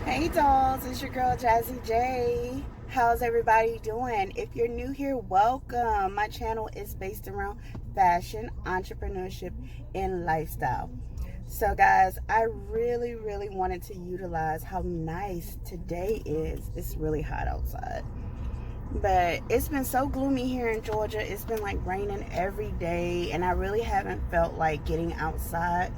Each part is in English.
Hey dolls, it's your girl Jazzy J. How's everybody doing? If you're new here, welcome. My channel is based around fashion, entrepreneurship, and lifestyle. So guys, I really wanted to utilize how nice today is. It's really hot outside. But it's been so gloomy here in Georgia. It's been like raining every day, and I really haven't felt like getting outside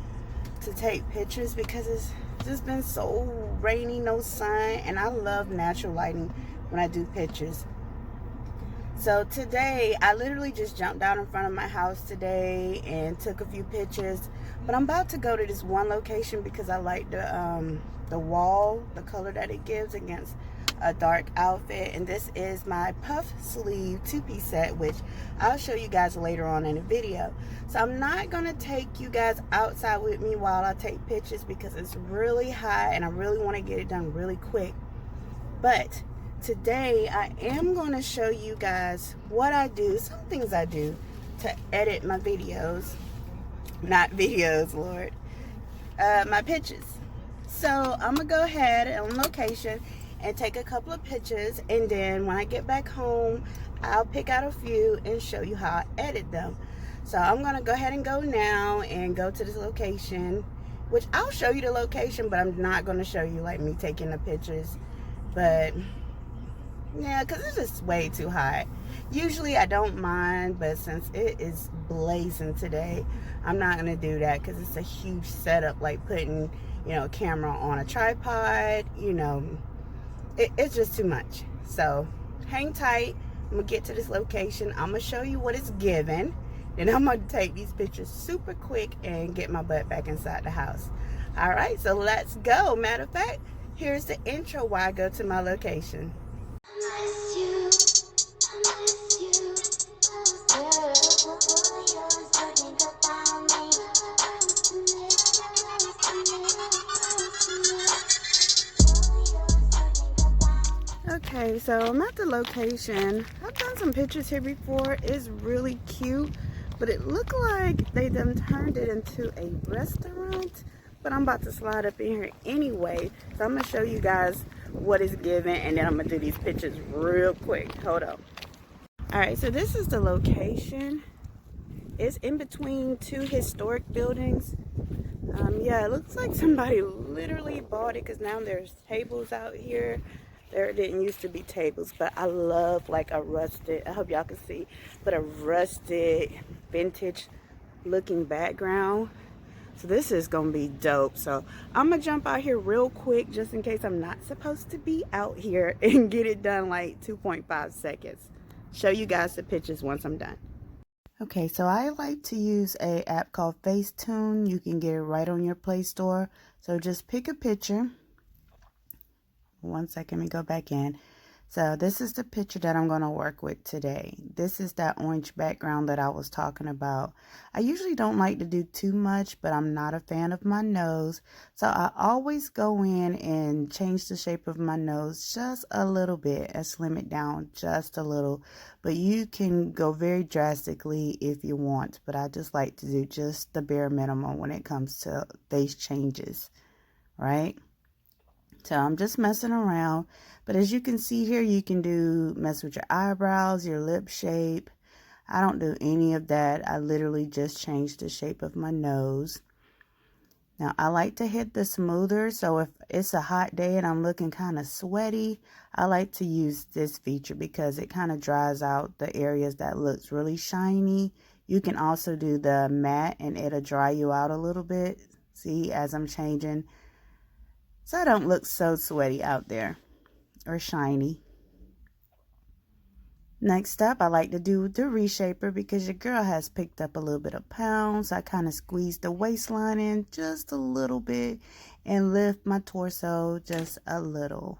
to take pictures because it's just been so rainy, no sun, and I love natural lighting when I do pictures. So today I literally just jumped out in front of my house today and took a few pictures, but I'm about to go to this one location because I like the wall, the color that it gives against a dark outfit. And this is my puff sleeve two-piece set, which I'll show you guys later on in the video. So I'm not gonna take you guys outside with me while I take pictures because it's really hot and I really want to get it done really quick. But today I am going to show you guys what I do, some things I do to edit my videos, not videos, Lord, my pictures. So I'm gonna go ahead on location and take a couple of pictures, and then when I get back home I'll pick out a few and show you how I edit them. So I'm gonna go ahead and go now and go to this location, which I'll show you the location, but I'm not gonna show you like me taking the pictures. But yeah, because it's just way too hot. Usually I don't mind, but since it is blazing today, I'm not going to do that because it's a huge setup, like putting, a camera on a tripod, it's just too much. So hang tight. I'm going to get to this location. I'm going to show you what it's given. Then I'm going to take these pictures super quick and get my butt back inside the house. All right, so let's go. Matter of fact, here's the intro while I go to my location. Okay, so I'm at the location. I've done some pictures here before. It's really cute, but it looked like they done turned it into a restaurant. But I'm about to slide up in here anyway, so I'm gonna show you guys what it's given, and then I'm gonna do these pictures real quick. Hold up. All right, so this is the location. It's in between two historic buildings. Yeah, it looks like somebody literally bought it because now there's tables out here. There didn't used to be tables, but I love like a rusted, I hope y'all can see, but a rusted vintage looking background. So this is gonna be dope. So I'm gonna jump out here real quick just in case I'm not supposed to be out here and get it done like 2.5 seconds. Show you guys the pictures once I'm done. Okay, so I like to use a app called Facetune. You can get it right on your Play Store. So just pick a picture. 1 second, let me go back in. So this is the picture that I'm going to work with today. This is that orange background that I was talking about. I usually don't like to do too much, but I'm not a fan of my nose. So I always go in and change the shape of my nose just a little bit and slim it down just a little. But you can go very drastically if you want, but I just like to do just the bare minimum when it comes to face changes, right? So I'm just messing around. But as you can see here, you can mess with your eyebrows, your lip shape. I don't do any of that. I literally just change the shape of my nose. Now I like to hit the smoother. So if it's a hot day and I'm looking kind of sweaty, I like to use this feature because it kind of dries out the areas that looks really shiny. You can also do the matte and it'll dry you out a little bit. See, as I'm changing. So I don't look so sweaty out there or shiny. Next up, I like to do the reshaper because your girl has picked up a little bit of pounds. I kind of squeeze the waistline in just a little bit and lift my torso just a little.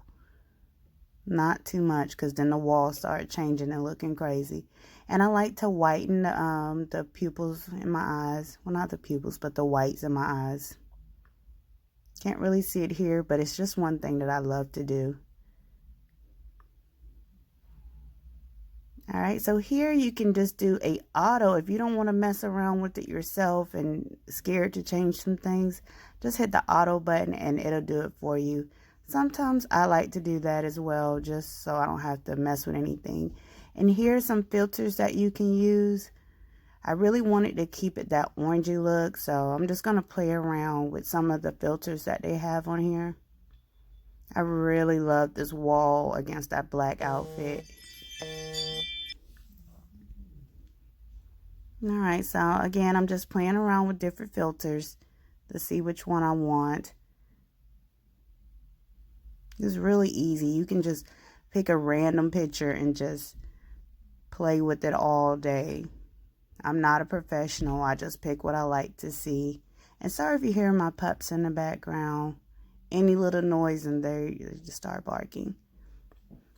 Not too much because then the walls start changing and looking crazy. And I like to whiten the pupils in my eyes. Well, not the pupils, but the whites in my eyes. Can't really see it here, but it's just one thing that I love to do. All right, so here you can just do a auto. If you don't want to mess around with it yourself and scared to change some things, just hit the auto button and it'll do it for you. Sometimes I like to do that as well, just so I don't have to mess with anything. And here's some filters that you can use. I really wanted to keep it that orangey look, so I'm just going to play around with some of the filters that they have on here. I really love this wall against that black outfit. Alright, so again, I'm just playing around with different filters to see which one I want. It's really easy. You can just pick a random picture and just play with it all day. I'm not a professional. I just pick what I like to see. And sorry if you hear my pups in the background. Any little noise in there, you just start barking.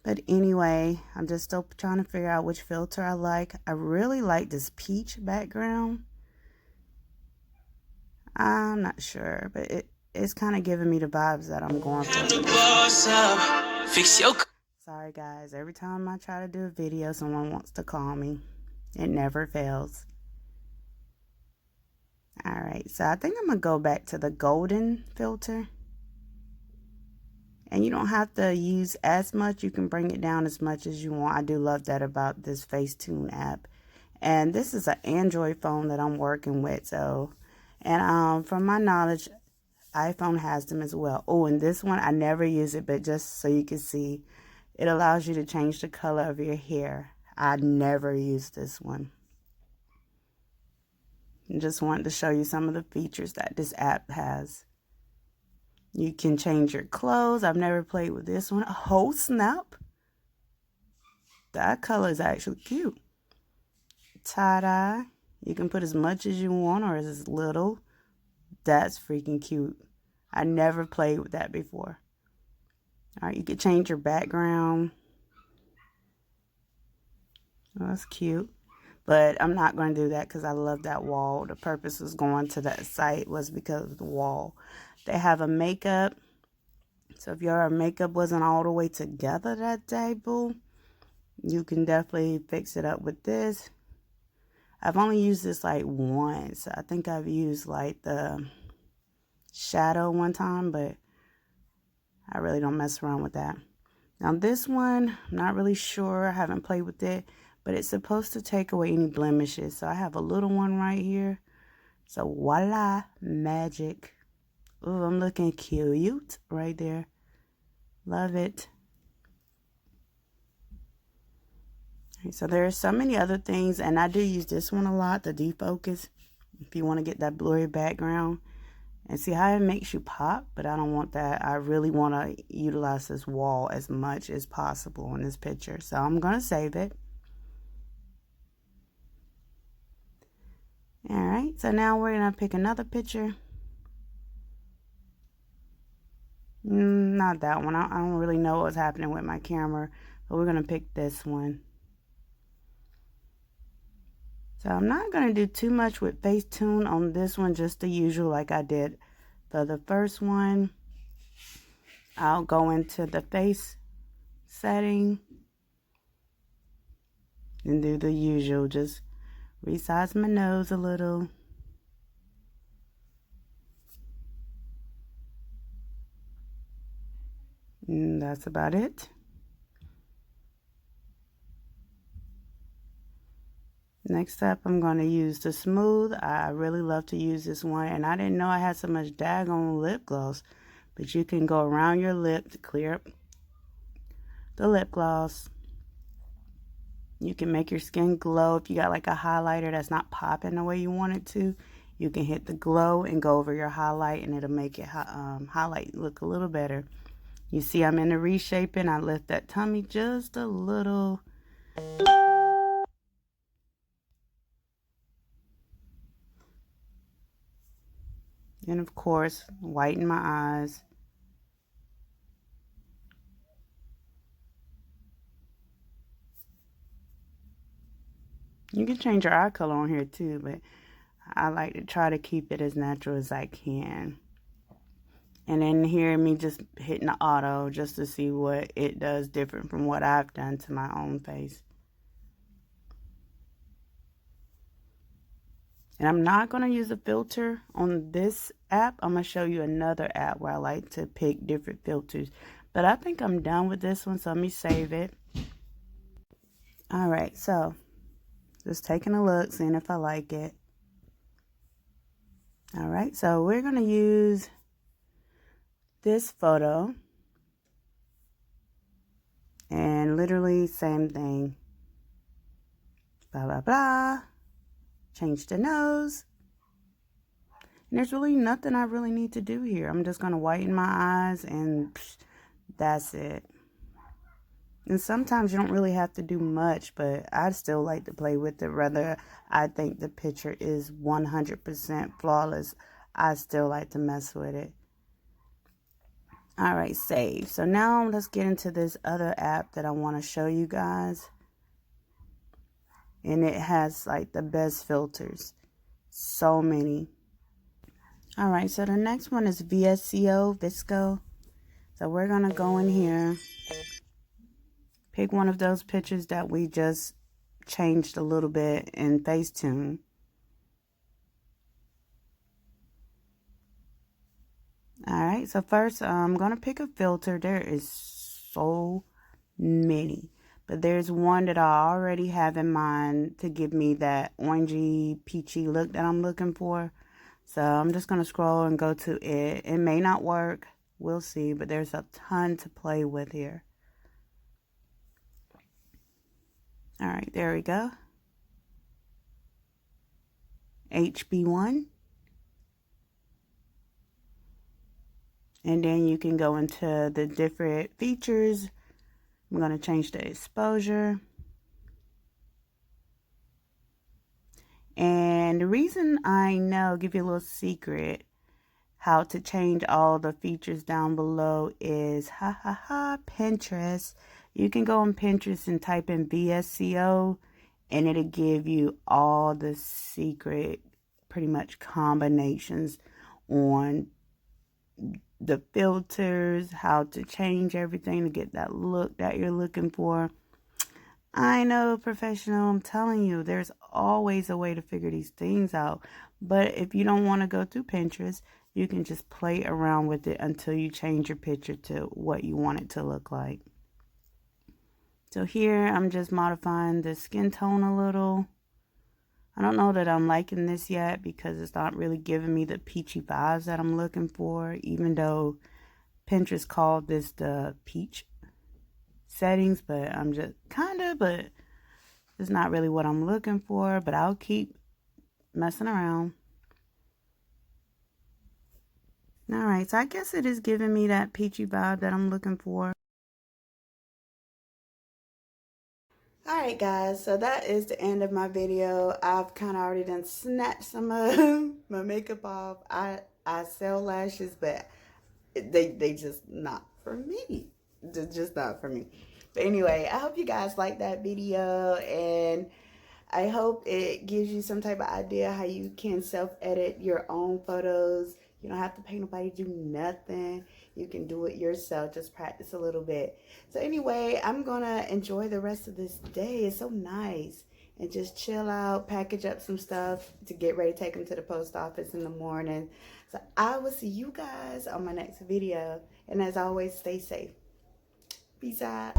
But anyway, I'm just still trying to figure out which filter I like. I really like this peach background. I'm not sure, but it's kind of giving me the vibes that I'm going for. Sorry guys, every time I try to do a video, someone wants to call me. It never fails. Alright, so I think I'm going to go back to the golden filter. And you don't have to use as much. You can bring it down as much as you want. I do love that about this Facetune app. And this is an Android phone that I'm working with. So, and from my knowledge, iPhone has them as well. Oh, and this one, I never use it, but just so you can see, it allows you to change the color of your hair. I never use this one. I just wanted to show you some of the features that this app has. You can change your clothes. I've never played with this one. Oh, snap. That color is actually cute. Tie-dye. You can put as much as you want or as little. That's freaking cute. I never played with that before. All right, you can change your background. Oh, that's cute. But I'm not going to do that because I love that wall. The purpose of going to that site was because of the wall. They have a makeup. So if your makeup wasn't all the way together that day, boo, you can definitely fix it up with this. I've only used this like once. I think I've used like the shadow one time, but I really don't mess around with that. Now this one, I'm not really sure. I haven't played with it, but it's supposed to take away any blemishes. So I have a little one right here. So voila, magic. Ooh, I'm looking cute right there. Love it. Right, so there are so many other things, and I do use this one a lot, the defocus, if you want to get that blurry background. And see how it makes you pop, but I don't want that. I really want to utilize this wall as much as possible in this picture. So I'm going to save it. All right, so now we're going to pick another picture. Not that one. I don't really know what's happening with my camera, but we're going to pick this one. So I'm not going to do too much with Facetune on this one, just the usual like I did for the first one. I'll go into the face setting and do the usual, just resize my nose a little. And that's about it. Next up, I'm going to use the smooth. I really love to use this one, and I didn't know I had so much daggone lip gloss, but you can go around your lip to clear up the lip gloss. You can make your skin glow. If you got like a highlighter that's not popping the way you want it to, you can hit the glow and go over your highlight, and it'll make it highlight look a little better. You see I'm in the reshaping. I lift that tummy just a little. And of course, whiten my eyes. You can change your eye color on here too, but I like to try to keep it as natural as I can. And then hear me just hitting the auto just to see what it does different from what I've done to my own face. And I'm not going to use a filter on this app. I'm going to show you another app where I like to pick different filters. But I think I'm done with this one, so let me save it. Alright, so just taking a look, seeing if I like it. Alright, so we're going to use this photo. And literally same thing. Blah, blah, blah. Change the nose. And there's really nothing I really need to do here. I'm just going to whiten my eyes and that's it. And sometimes you don't really have to do much, but I still like to play with it. Whether I think the picture is 100% flawless, I still like to mess with it. Alright, save. So now let's get into this other app that I want to show you guys. And it has like the best filters. So many. Alright, so the next one is Visco. So we're going to go in here. Pick one of those pictures that we just changed a little bit in Facetune. Alright, so first I'm going to pick a filter. There is so many. But there's one that I already have in mind to give me that orangey, peachy look that I'm looking for. So I'm just going to scroll and go to it. It may not work. We'll see. But there's a ton to play with here. Alright, there we go. HB1. And then you can go into the different features. I'm going to change the exposure. And the reason I know, give you a little secret, how to change all the features down below is, Pinterest. You can go on Pinterest and type in VSCO, and it'll give you all the secret, pretty much combinations on the filters, how to change everything to get that look that you're looking for. I know, professional, I'm telling you, there's always a way to figure these things out. But if you don't want to go through Pinterest, you can just play around with it until you change your picture to what you want it to look like. So here, I'm just modifying the skin tone a little. I don't know that I'm liking this yet because it's not really giving me the peachy vibes that I'm looking for, even though Pinterest called this the peach settings, but I'm just but it's not really what I'm looking for, but I'll keep messing around. Alright, so I guess it is giving me that peachy vibe that I'm looking for. Alright guys, so that is the end of my video. I've kind of already done snatched some of my makeup off. I sell lashes, but they just not for me. They're just not for me. But anyway, I hope you guys like that video, and I hope it gives you some type of idea how you can self-edit your own photos. You don't have to pay nobody to do nothing. You can do it yourself. Just practice a little bit. So anyway, I'm going to enjoy the rest of this day. It's so nice. And just chill out, package up some stuff to get ready to take them to the post office in the morning. So I will see you guys on my next video. And as always, stay safe. Peace out.